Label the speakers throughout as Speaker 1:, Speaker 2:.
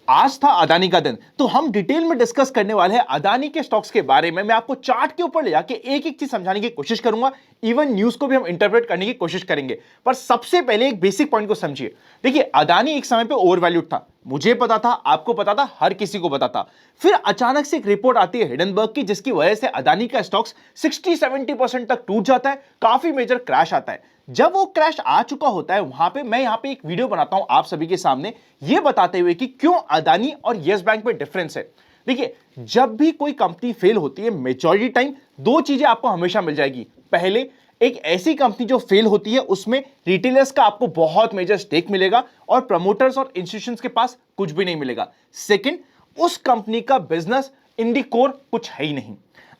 Speaker 1: आज था अदानी का दिन, तो हम डिटेल में डिस्कस करने वाले हैं अदानी के स्टॉक्स के बारे में। मैं आपको चार्ट के ऊपर ले जाके एक एक चीज समझाने की कोशिश करूंगा, इवन न्यूज को भी हम इंटरप्रेट करने की कोशिश करेंगे। पर सबसे पहले एक बेसिक पॉइंट को समझिए। देखिए, अदानी एक समय पे ओवर वैल्यूड था, मुझे पता था, आपको पता था, हर किसी को पता था। फिर अचानक से एक रिपोर्ट आती है हिडनबर्ग की, जिसकी वजह से अदानी का स्टॉक्स 60-70% तक टूट जाता है, काफी मेजर क्रैश आता है। जब वो क्रैश आ चुका होता है, वहां पे मैं यहां पे एक वीडियो बनाता हूं आप सभी के सामने, ये बताते हुए कि क्यों अदानी और यस बैंक में डिफरेंस है। देखिए, जब भी कोई कंपनी फेल होती है, मेजॉरिटी टाइम दो चीजें आपको हमेशा मिल जाएगी। पहले, एक ऐसी कंपनी जो फेल होती है उसमें रिटेलर्स का आपको बहुत मेजर स्टेक मिलेगा और प्रमोटर्स और इंस्टीट्यूशंस के पास कुछ भी नहीं मिलेगा। सेकंड, उस कंपनी का बिजनेस इन दी कोर कुछ है ही नहीं।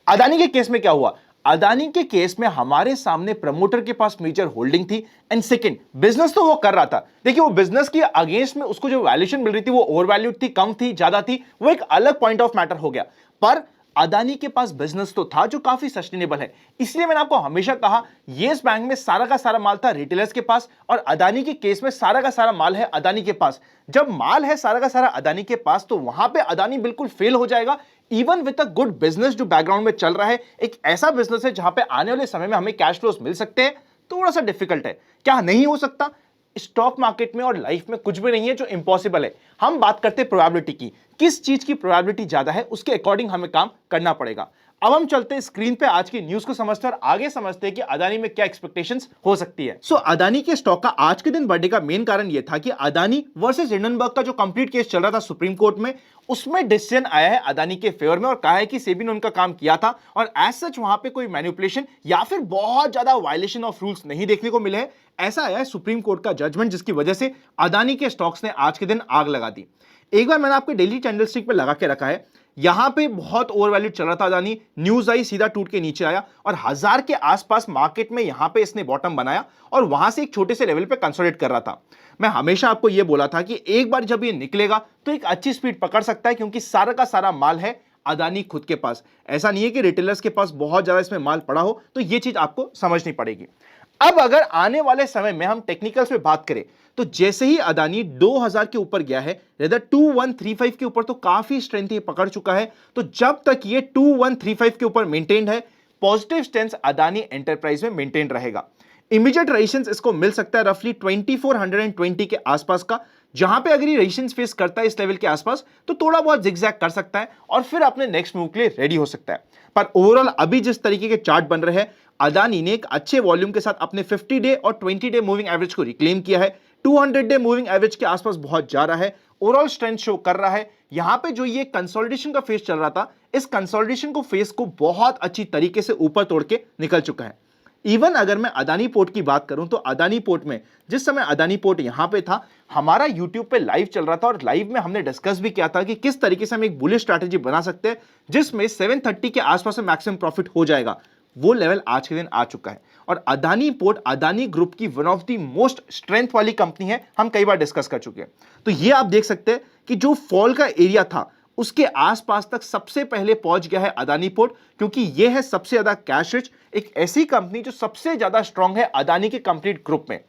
Speaker 1: अदानी के केस में क्या हुआ? अदानी के केस में हमारे सामने प्रमोटर के पास मेजर होल्डिंग थी, एंड सेकंड, बिजनेस तो वो कर रहा था। देखिए, वो बिजनेस की अगेंस्ट में उसको जो वैल्यूएशन मिल रही थी वो ओवर वैल्यूड थी, कम थी, ज्यादा थी, वो एक अलग पॉइंट ऑफ मैटर हो गया। पर अदानी के पास बिजनेस तो था जो काफी सस्टेनेबल है। इसलिए मैंने आपको हमेशा कहा, येस बैंक में सारा का सारा माल था रिटेलर्स के पास, और अदानी के केस में सारा का सारा माल है अदानी के पास। जब माल है सारा का सारा अदानी के पास, तो वहां पे अदानी बिल्कुल फेल हो जाएगा, even with a good business जो बैकग्राउंड में चल रहा है। एक ऐसा बिजनेस है जहां पे आने वाले समय में हमें कैश फ्लोस मिल सकते हैं। थोड़ा सा डिफिकल्ट है, क्या नहीं हो सकता? स्टॉक मार्केट में और लाइफ में कुछ भी नहीं है जो इंपॉसिबल है। हम बात करते हैं प्रोबेबिलिटी की, किस चीज की प्रोबेबिलिटी ज्यादा है, उसके अकॉर्डिंग हमें काम करना पड़ेगा। अब हम चलते हैं स्क्रीन पे, आज की न्यूज को समझते हैं और आगे समझते हैं कि अदानी में क्या एक्सपेक्टेशंस हो सकती है। अदानी के स्टॉक का आज के दिन बढ़ने का मेन कारण यह था कि अदानी वर्सेस हिंडनबर्ग का जो कंप्लीट केस चल रहा था सुप्रीम कोर्ट में, उसमें डिसीजन आया है अदानी के फेवर में और कहा है कि सेबी ने उनका काम किया था और एज सच वहां पे कोई मैनिपुलेशन या फिर बहुत ज्यादा वायलेशन ऑफ रूल्स नहीं देखने को मिले हैं। ऐसा आया है सुप्रीम कोर्ट का जजमेंट, जिसकी वजह से अदानी के स्टॉक्स ने आज के दिन आग लगा दी। एक बार मैंने आपके डेली कैंडलस्टिक पे लगा के रखा है, यहां पे बहुत ओवरवैल्यूड चल रहा था अदानी, न्यूज आई, सीधा टूट के नीचे आया और 1000 के आसपास मार्केट में यहां पे इसने बॉटम बनाया और वहां से एक छोटे से लेवल पे कंसोलिडेट कर रहा था। मैं हमेशा आपको यह बोला था कि एक बार जब ये निकलेगा तो एक अच्छी स्पीड पकड़ सकता है, क्योंकि सारा का सारा माल है अदानी खुद के पास। ऐसा नहीं है कि रिटेलर्स के पास बहुत ज्यादा इसमें माल पड़ा हो, तो यह चीज आपको समझनी पड़ेगी। अब अगर आने वाले समय में हम टेक्निकल्स पे बात करें, तो जैसे ही अदानी 2000 के ऊपर गया है, रेदर 2135 के ऊपर, तो काफी स्ट्रेंथ ये पकड़ चुका है। तो जब तक ये 2135 के ऊपर मेंटेन्ड है, पॉजिटिव स्टेंस अदानी एंटरप्राइज में मेंटेन रहेगा। इमीडिएट रेजिस्टेंस इसको मिल सकता है रफली 2420 के आसपास का, जहां पे अगर ये रेजिस्टेंस फेस करता है इस लेवल के आसपास, तो थोड़ा बहुत जिगजैग कर सकता है और फिर अपने नेक्स्ट मूव के लिए रेडी हो सकता है। पर ओवरऑल अभी जिस तरीके के चार्ट बन रहे हैं, अदानी ने एक अच्छे वॉल्यूम के साथ अपने 50 डे और 20 डे मूविंग एवरेज को रिक्लेम किया है। 200 डे मूविंग एवरेज के आसपास बहुत जा रहा है, ओवरऑल स्ट्रेंथ शो कर रहा है। यहां पे जो ये कंसोलिडेशन का फेस चल रहा था, इस कंसोलिडेशन को फेस को बहुत अच्छी तरीके से ऊपर तोड़ के निकल चुका है। इवन अगर मैं अदानी पोर्ट की बात करूं, तो अदानी पोर्ट में जिस समय अदानी पोर्ट यहां पे था, हमारा यूट्यूब पे लाइव चल रहा था और लाइव में हमने डिस्कस भी किया था कि किस तरीके से हम एक बुलिश स्ट्रैटेजी बना सकते हैं जिसमें 730 के आसपास में मैक्सिमम प्रॉफिट हो जाएगा। वो लेवल आज के दिन आ चुका है और अदानी पोर्ट अदानी ग्रुप की one of the most strength वाली कंपनी है, हम कई बार डिस्कस कर चुके हैं। तो ये आप देख सकते हैं कि जो फॉल का एरिया था उसके आसपास तक सबसे पहले पहुंच गया है अदानी पोर्ट, क्योंकि यह है सबसे ज्यादा कैश रिच, एक ऐसी कंपनी जो सबसे ज्यादा स्ट्रांग है अदानी के कंप्लीट ग्रुप में।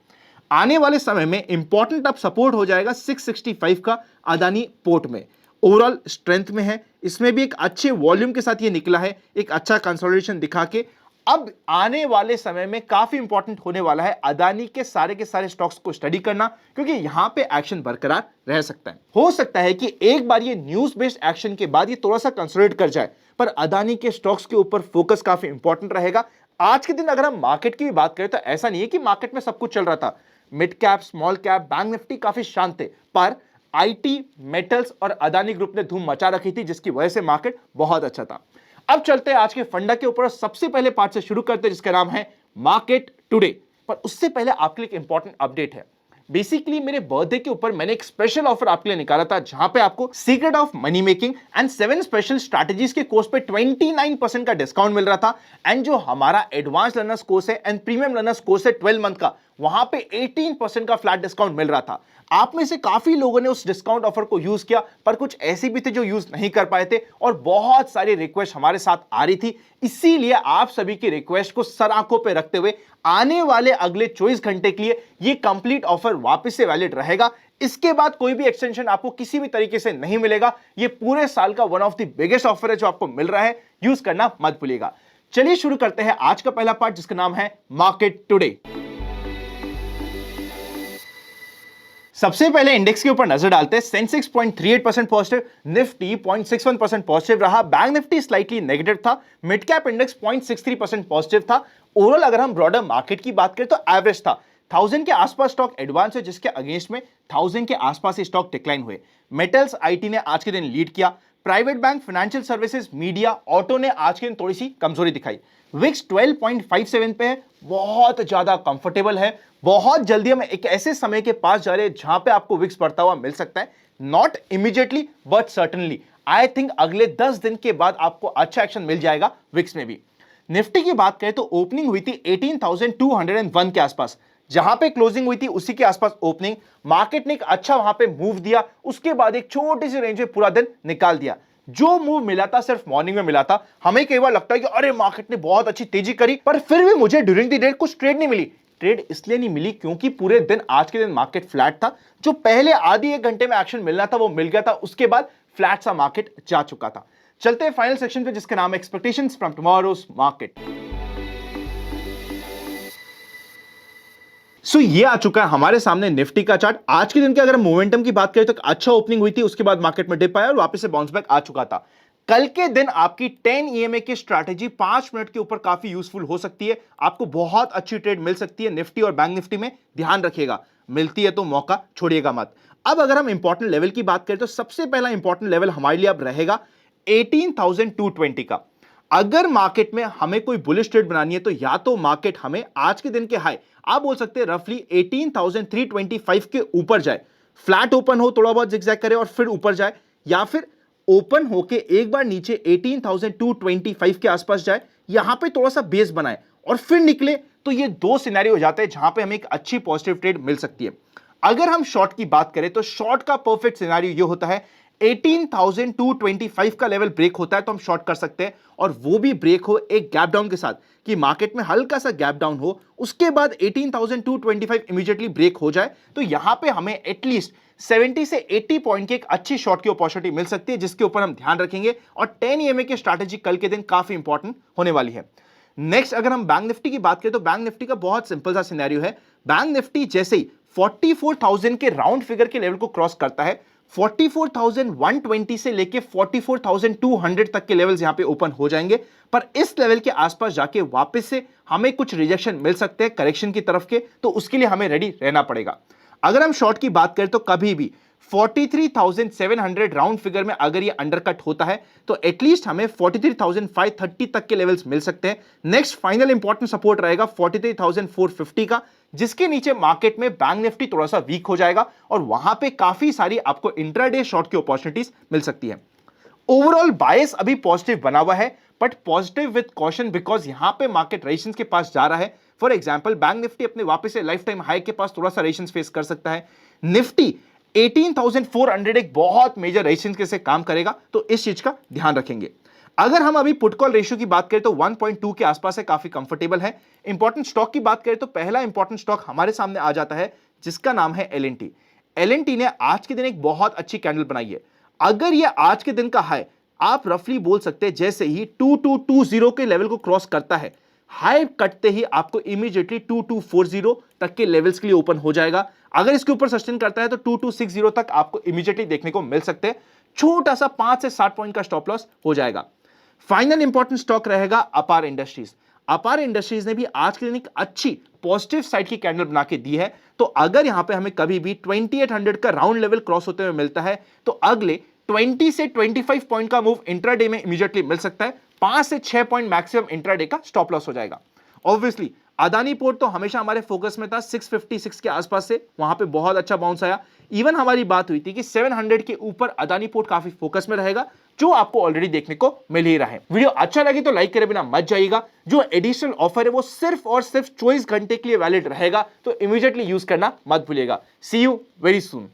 Speaker 1: आने वाले समय में इंपॉर्टेंट अब सपोर्ट हो जाएगा 665 का अदानी पोर्ट में, ओवरऑल स्ट्रेंथ में है, इसमें भी एक अच्छे वॉल्यूम के साथ ये निकला है, एक अच्छा कंसोलिडेशन दिखा के। अब आने वाले समय में काफी इंपॉर्टेंट होने वाला है अदानी के सारे स्टॉक्स को स्टडी करना, क्योंकि यहां पे एक्शन बरकरार रह सकता है। हो सकता है कि एक बार ये न्यूज बेस्ड एक्शन के बाद ये थोड़ा सा कंसोलिडेट कर जाए, पर अदानी के स्टॉक्स के ऊपर फोकस काफी इंपॉर्टेंट रहेगा। आज के दिन अगर हम मार्केट की भी बात करें, तो ऐसा नहीं है कि मार्केट में सब कुछ चल रहा था। Mid cap, small cap, bank Nifty काफी शांत थे, पर आईटी, मेटल्स और अदानी ग्रुप ने धूम मचा रखी थी, जिसकी वजह से मार्केट बहुत अच्छा था। अब चलते हैं आज के फंडा के ऊपर, सबसे पहले पार्ट से शुरू करते हैं जिसका नाम है मार्केट टुडे। पर उससे पहले आपके लिए एक इंपॉर्टेंट अपडेट है। बेसिकली मेरे बर्थडे के ऊपर मैंने एक स्पेशल ऑफर आपके लिए निकाला था, जहां पे आपको secret of money making and 7 special strategies के कोर्स पे 29% का डिस्काउंट मिल रहा था। एंड जो हमारा एडवांस लर्नर्स कोर्स है एंड प्रीमियम लर्नर्स कोर्स है 12 मंथ का, वहां पे 18% का फ्लैट डिस्काउंट मिल रहा था। आप में से काफी लोगों ने उस डिस्काउंट ऑफर को यूज किया, पर कुछ ऐसे भी थे जो यूज नहीं कर पाए थे और बहुत सारी रिक्वेस्ट हमारे साथ आ रही थी। इसीलिए आप सभी की रिक्वेस्ट को सर आंखों पे रखते हुए आने वाले अगले 24 घंटे के लिए ये कंप्लीट ऑफर वापस से वैलिड रहेगा। इसके बाद कोई भी एक्सटेंशन आपको किसी भी तरीके से नहीं मिलेगा। ये पूरे साल का one of the biggest offer है जो आपको मिल रहा है, यूज करना मत भूलिएगा। चलिए शुरू करते हैं आज का पहला पार्ट जिसका नाम है मार्केट टुडे। सबसे पहले इंडेक्स के ऊपर नजर डालते हैं। सेंसेक्स 0.38% पॉजिटिव, निफ्टी 0.61% पॉजिटिव रहा, बैंक निफ्टी स्लाइटली नेगेटिव था, मिड कैप इंडेक्स 0.63% पॉजिटिव था। ओवरऑल अगर हम ब्रॉडर मार्केट की बात करें तो एवरेज था। 1000 के आसपास स्टॉक एडवांस है, जिसके अगेंस्ट में 1000 के आसपास ही स्टॉक डिक्लाइन हुए। मेटल्स, आईटी ने आज के दिन लीड किया। Private bank, financial services, media, auto ने आज के दिन थोड़ी सी कमजोरी दिखाई। विक्स 12.57 पे है, बहुत ज्यादा कंफर्टेबल है। बहुत जल्दी हम एक ऐसे समय के पास जा रहे हैं जहां पे आपको विक्स बढ़ता हुआ मिल सकता है। Not immediately but certainly, I think अगले 10 दिन के बाद आपको अच्छा एक्शन मिल जाएगा विक्स में भी। निफ्टी की बात करें तो ओपनिंग हुई थी 18,201 के आसपास, जहां पे क्लोजिंग हुई थी उसी के आसपास ओपनिंग। मार्केट ने एक अच्छा वहां पे मूव दिया, उसके बाद एक छोटी सी रेंज में पूरा दिन निकाल दिया। जो मूव मिला था सिर्फ मॉर्निंग में मिला था। हमें कई बार लगता है कि अरे मार्केट ने बहुत अच्छी तेजी करी, पर फिर भी मुझे ड्यूरिंग द डे कुछ ट्रेड नहीं मिली। ट्रेड इसलिए नहीं मिली क्योंकि पूरे दिन, आज के दिन मार्केट फ्लैट था। जो पहले आधी एक घंटे में एक्शन मिलना था वो मिल गया था, उसके बाद फ्लैट सा मार्केट जा चुका था। चलते हैं फाइनल सेक्शन पे जिसका नाम है एक्सपेक्टेशंस फ्रॉम टुमारोज मार्केट। सो ये आ चुका है हमारे सामने निफ्टी का चार्ट। आज के दिन के अगर मोमेंटम की बात करें तो अच्छा ओपनिंग हुई थी, उसके बाद मार्केट में डिप आया और वापस से बाउंस बैक आ चुका था। कल के दिन आपकी 10 ईएमए की स्ट्रैटेजी 5 मिनट के ऊपर काफी यूजफुल हो सकती है। आपको बहुत अच्छी ट्रेड मिल सकती है निफ्टी और बैंक निफ्टी में, ध्यान रखिएगा। मिलती है तो मौका छोड़िएगा मत। अब अगर हम इंपॉर्टेंट लेवल की बात करें तो सबसे पहला इंपॉर्टेंट लेवल हमारे लिए अब रहेगा 18,220 का। अगर मार्केट में हमें कोई बुलिश ट्रेड बनानी है तो या तो मार्केट हमें आज के दिन के हाई, आप बोल सकते हैं रफली 18,325 के ऊपर जाए, फ्लैट ओपन हो, थोड़ा बहुत जिगजैग करे और फिर ऊपर जाए, या फिर ओपन होके एक बार नीचे 18,225 के आसपास जाए, यहां पे थोड़ा सा बेस बनाए और फिर निकले। तो ये दो सिनेरियो हो जाते हैं जहां पे हमें एक अच्छी पॉजिटिव ट्रेड मिल सकती है। अगर हम शॉर्ट की बात करें तो शॉर्ट का परफेक्ट सिनेरियो ये होता है 18,225 का लेवल ब्रेक होता है तो हम शॉर्ट कर सकते हैं, और वो भी ब्रेक हो एक गैप डाउन के साथ, कि मार्केट में हल्का सा गैप डाउन हो, उसके बाद 18,225 इमीडिएटली ब्रेक हो जाए, तो यहां पे हमें एटलीस्ट 70 से 80 पॉइंट की एक अच्छी शॉर्ट की अपॉर्चुनिटी मिल सकती है, जिसके ऊपर हम ध्यान रखेंगे। और 10 ईएमए की स्ट्रैटेजी कल के दिन काफी इंपॉर्टेंट होने वाली है। नेक्स्ट अगर हम बैंक निफ्टी की बात करें तो बैंक निफ्टी का बहुत सिंपल सा सिनेरियो है। बैंक निफ्टी जैसे ही 44,000 के राउंड फिगर के लेवल को क्रॉस करता है, 44,120 से लेके 44,200 तक के लेवल्स यहां पे ओपन हो जाएंगे, पर इस लेवल के आसपास जाके वापस से हमें कुछ रिजेक्शन मिल सकते हैं करेक्शन की तरफ के, तो उसके लिए हमें रेडी रहना पड़ेगा। अगर हम शॉर्ट की बात करें तो कभी भी 43,700 राउंड फिगर में अगर ये अंडरकट होता है तो एटलीस्ट हमें 43,530 तक के लेवल्स मिल सकते हैं। नेक्स्ट फाइनल इंपॉर्टेंट सपोर्ट रहेगा 43,450 का, जिसके नीचे मार्केट में बैंक निफ्टी थोड़ा सा वीक हो जाएगा और वहां पे काफी सारी आपको इंट्राडे शॉर्ट की अपॉर्चुनिटीज मिल सकती है। ओवरऑल बायस अभी पॉजिटिव बना हुआ है, but positive with caution, because यहां पे मार्केट रेजिस्टेंस के पास जा रहा है। फॉर एग्जांपल बैंक निफ्टी अपने वापस से लाइफ टाइम हाई के पास थोड़ा सा रेजिस्टेंस फेस कर सकता है। निफ्टी 18,400 एक बहुत मेजर रेजिस्टेंस के से काम करेगा, तो इस चीज का ध्यान रखेंगे। अगर हम अभी पुट कॉल रेशियो की बात करें तो 1.2 के आसपास है, काफी कंफर्टेबल है। इंपॉर्टेंट स्टॉक की बात करें तो पहला इंपॉर्टेंट स्टॉक हमारे सामने आ जाता है जिसका नाम है एल.एन.टी। एल.एन.टी ने आज के दिन एक बहुत अच्छी कैंडल बनाई है। अगर ये आज के दिन का हाई, आप रफली बोल सकते हैं जैसे ही 2220 के लेवल को क्रॉस करता है, हाई कटते ही आपको इमीडिएटली 2240 तक के लेवल्स के लिए ओपन हो जाएगा। अगर इसके ऊपर सस्टेन करता है तो 2260 तक आपको इमीडिएटली देखने को मिल सकते हैं। छोटा सा 5 से 7 पॉइंट का स्टॉप लॉस हो जाएगा। फाइनल इंपॉर्टेंट स्टॉक रहेगा अपार इंडस्ट्रीज। अपार इंडस्ट्रीज ने भी आज के दिन एक अच्छी पॉजिटिव साइड की कैंडल बना के दी है, तो अगर यहां पे हमें कभी भी 2800 का राउंड लेवल क्रॉस होते हुए मिलता है तो अगले 20 से 25 पॉइंट का मूव इंट्राडे में इमीडिएटली मिल सकता है। 5 से 6 पॉइंट मैक्सिमम इंट्राडे का स्टॉप लॉस हो जाएगा। ऑब्वियसली अदानी पोर्ट तो हमेशा हमारे फोकस में था, 656 के आसपास से वहां पे बहुत अच्छा बाउंस आया। इवन हमारी बात हुई थी कि 700 के ऊपर अदानी पोर्ट काफी फोकस में रहेगा, जो आपको ऑलरेडी देखने को मिल ही रहा है। वीडियो अच्छा लगे तो लाइक करे बिना मत जाइएगा। जो एडिशनल ऑफर है वो सिर्फ और सिर्फ 24 घंटे के लिए वैलिड रहेगा, तो इमीडिएटली यूज करना मत भूलिएगा। सी यू वेरी सून।